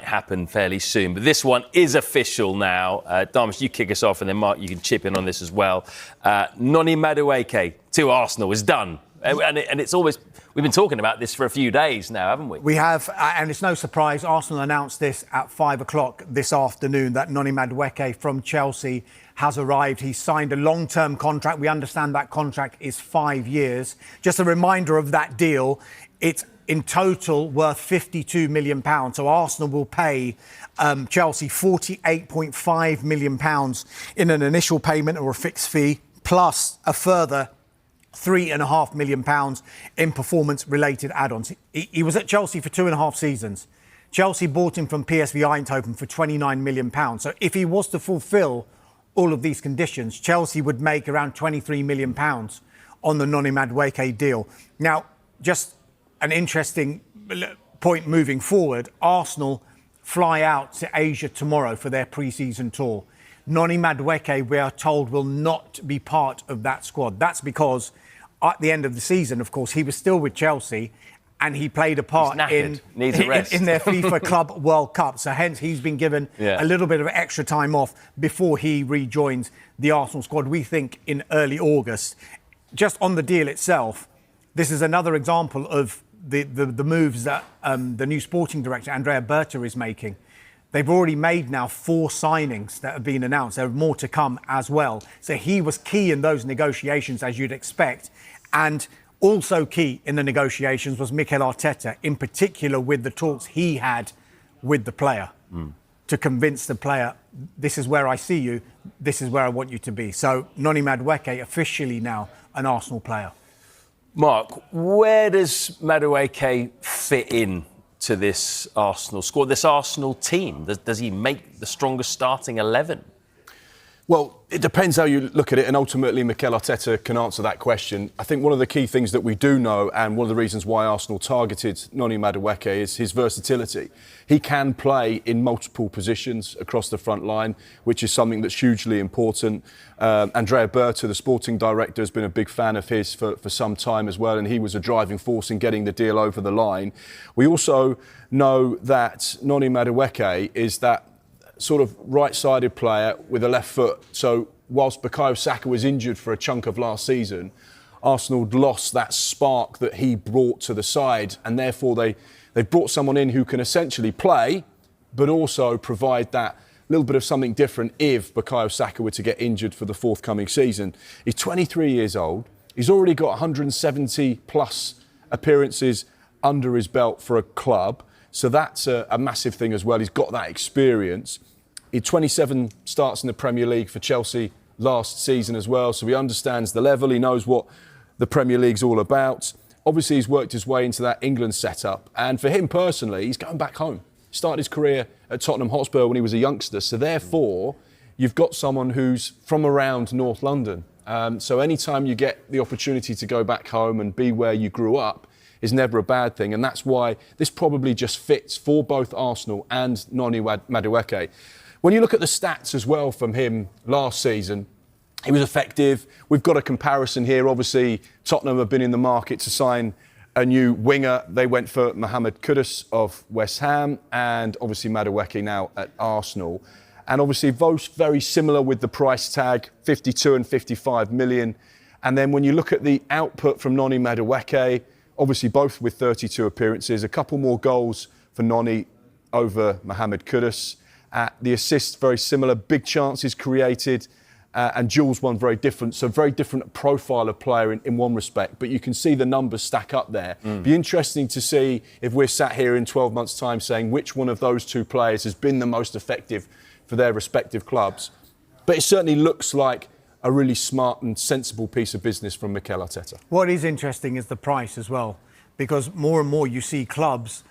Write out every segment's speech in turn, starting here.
happen fairly soon. But this one is official now. Dharmesh, you kick us off, and then Mark, you can chip in on this as well. Noni Madueke to Arsenal is done. And it's always... We've been talking about this for a few days now, haven't we? We have, and it's no surprise. Arsenal announced this at 5 o'clock this afternoon, that Noni Madueke from Chelsea has arrived. He's signed a long-term contract. We understand that contract is 5 years. Just a reminder of that deal, it's in total worth £52 million. So Arsenal will pay Chelsea £48.5 million in an initial payment or a fixed fee, plus a further £3.5 million in performance-related add-ons. He was at Chelsea for 2.5 seasons. Chelsea bought him from PSV Eindhoven for £29 million. So if he was to fulfil all of these conditions, Chelsea would make around £23 million on the Noni Madueke deal. Now, just an interesting point moving forward, Arsenal fly out to Asia tomorrow for their pre-season tour. Noni Madueke, we are told, will not be part of that squad. That's because at the end of the season, of course, he was still with Chelsea and he played a part in their FIFA Club World Cup. So hence he's been given a little bit of extra time off before he rejoins the Arsenal squad, we think in early August. Just on the deal itself, this is another example of the moves that the new sporting director, Andrea Berta, is making. They've already made now 4 signings that have been announced. There are more to come as well. So he was key in those negotiations, as you'd expect. And also key in the negotiations was Mikel Arteta, in particular with the talks he had with the player to convince the player, this is where I see you, this is where I want you to be. So Noni Madueke officially now an Arsenal player. Mark, where does Madueke fit in to this Arsenal squad, this Arsenal team? Does he make the strongest starting 11? Well, it depends how you look at it, and ultimately Mikel Arteta can answer that question. I think one of the key things that we do know, and one of the reasons why Arsenal targeted Noni Madueke, is his versatility. He can play in multiple positions across the front line, which is something that's hugely important. Andrea Berta, the sporting director, has been a big fan of his for some time as well, and he was a driving force in getting the deal over the line. We also know that Noni Madueke is that sort of right-sided player with a left foot. So whilst Bukayo Saka was injured for a chunk of last season, Arsenal lost that spark that he brought to the side, and therefore they brought someone in who can essentially play, but also provide that little bit of something different if Bukayo Saka were to get injured for the forthcoming season. He's 23 years old. He's already got 170 plus appearances under his belt for a club. So that's a massive thing as well. He's got that experience. He had 27 starts in the Premier League for Chelsea last season as well. So he understands the level. He knows what the Premier League's all about. Obviously, he's worked his way into that England setup. And for him personally, he's going back home. He started his career at Tottenham Hotspur when he was a youngster. So therefore, you've got someone who's from around North London. So anytime you get the opportunity to go back home and be where you grew up, is never a bad thing, and that's why this probably just fits for both Arsenal and Noni Madueke. When you look at the stats as well from him last season, he was effective. We've got a comparison here. Obviously, Tottenham have been in the market to sign a new winger. They went for Mohamed Kudus of West Ham, and obviously Madueke now at Arsenal. And obviously both very similar with the price tag, 52 and 55 million. And then when you look at the output from Noni Madueke, obviously both with 32 appearances, a couple more goals for Noni over Mohamed Kudus. The assists very similar, big chances created, and Jules one very different. So very different profile of player in one respect, but you can see the numbers stack up there. Be interesting to see if we're sat here in 12 months' time saying which one of those two players has been the most effective for their respective clubs. But it certainly looks like a really smart and sensible piece of business from Mikel Arteta. What is interesting is the price as well, because more and more you see clubs,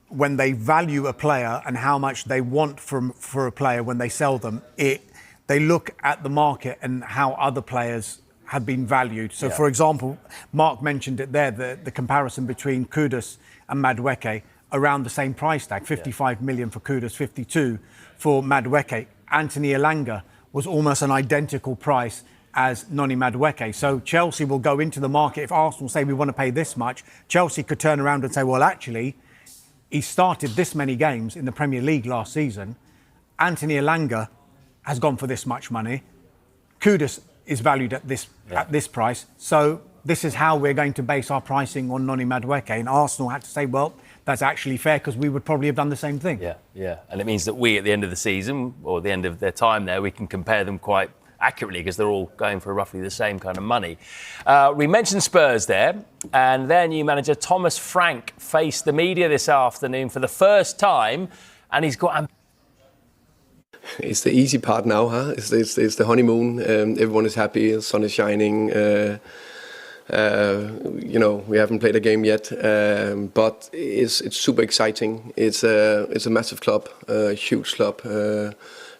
when they value a player and how much they want for a player when they sell them, they look at the market and how other players have been valued. So, for example, Mark mentioned it there, the comparison between Kudus and Madueke, around the same price tag, 55 million for Kudus, 52 for Madueke. Anthony Elanga was almost an identical price as Noni Madueke. So Chelsea will go into the market. If Arsenal say we want to pay this much, Chelsea could turn around and say, well, actually, he started this many games in the Premier League last season. Anthony Elanga has gone for this much money. Kudus is valued at this price. So this is how we're going to base our pricing on Noni Madueke. And Arsenal had to say, well, that's actually fair, because we would probably have done the same thing. Yeah. And it means that we, at the end of the season, or the end of their time there, we can compare them quite accurately, because they're all going for roughly the same kind of money. We mentioned Spurs there, and their new manager, Thomas Frank, faced the media this afternoon for the first time, and he's got... It's the easy part now, huh? It's the honeymoon. Everyone is happy. The sun is shining. We haven't played a game yet, but it's super exciting. It's a massive club, a huge club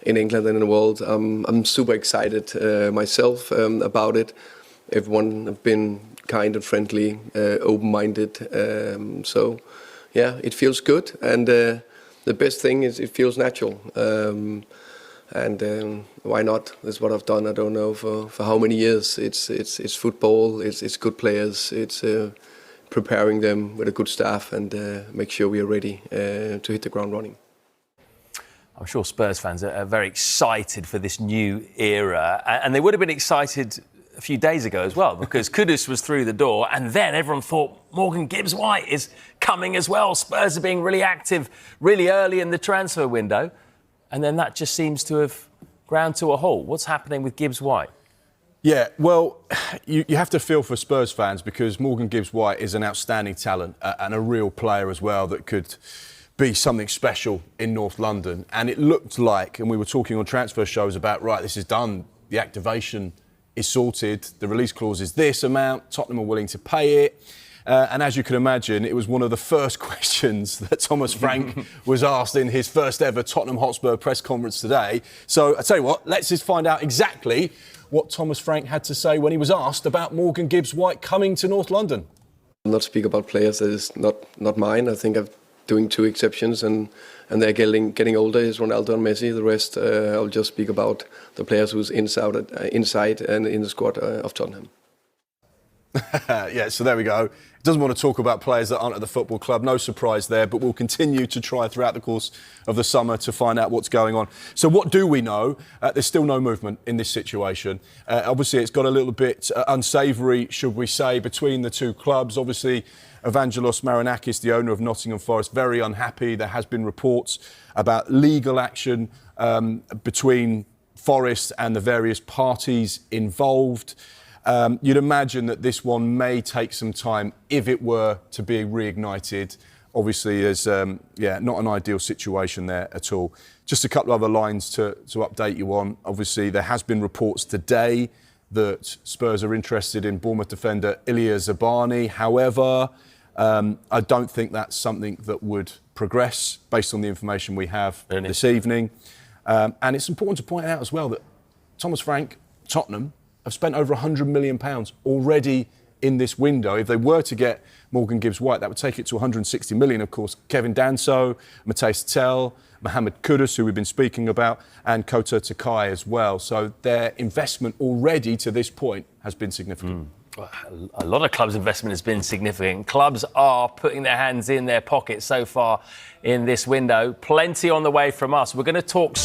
in England and in the world. I'm super excited myself about it. Everyone have been kind and friendly, open-minded. So, yeah, it feels good, and the best thing is it feels natural. Why not? That's what I've done. I don't know for how many years. It's football. It's good players. It's preparing them with a good staff and make sure we are ready to hit the ground running. I'm sure Spurs fans are very excited for this new era, and they would have been excited a few days ago as well, because Kudus was through the door, and then everyone thought Morgan Gibbs-White is coming as well. Spurs are being really active really early in the transfer window. And then that just seems to have ground to a halt. What's happening with Gibbs-White? Yeah, well, you have to feel for Spurs fans, because Morgan Gibbs-White is an outstanding talent and a real player as well that could be something special in North London. And it looked like, and we were talking on transfer shows about, right, this is done, the activation is sorted, the release clause is this amount, Tottenham are willing to pay it. And as you can imagine, it was one of the first questions that Thomas Frank was asked in his first ever Tottenham Hotspur press conference today. So I tell you what, let's just find out exactly what Thomas Frank had to say when he was asked about Morgan Gibbs-White coming to North London. I'll not speak about players that is not mine. I think I'm doing two exceptions, and they're getting older. Is Ronaldo and Messi. The rest, I'll just speak about the players who's inside and in the squad of Tottenham. Yeah, so there we go. Doesn't want to talk about players that aren't at the football club. No surprise there, but we'll continue to try throughout the course of the summer to find out what's going on. So what do we know? There's still no movement in this situation. Obviously, it's got a little bit unsavoury, should we say, between the two clubs. Obviously, Evangelos Marinakis, the owner of Nottingham Forest, very unhappy. There has been reports about legal action between Forest and the various parties involved. You'd imagine that this one may take some time if it were to be reignited. Obviously, there's not an ideal situation there at all. Just a couple of other lines to update you on. Obviously, there has been reports today that Spurs are interested in Bournemouth defender Ilya Zabani. However, I don't think that's something that would progress based on the information we have this evening. And it's important to point out as well that Thomas Frank, Tottenham, have spent over £100 million already in this window. If they were to get Morgan Gibbs-White, that would take it to 160 million. Of course, Kevin Danso, Matthijs Tel, Mohamed Kudus, who we've been speaking about, and Kota Takai as well. So their investment already to this point has been significant. A lot of clubs' investment has been significant. Clubs are putting their hands in their pockets so far in this window. Plenty on the way from us. We're going to talk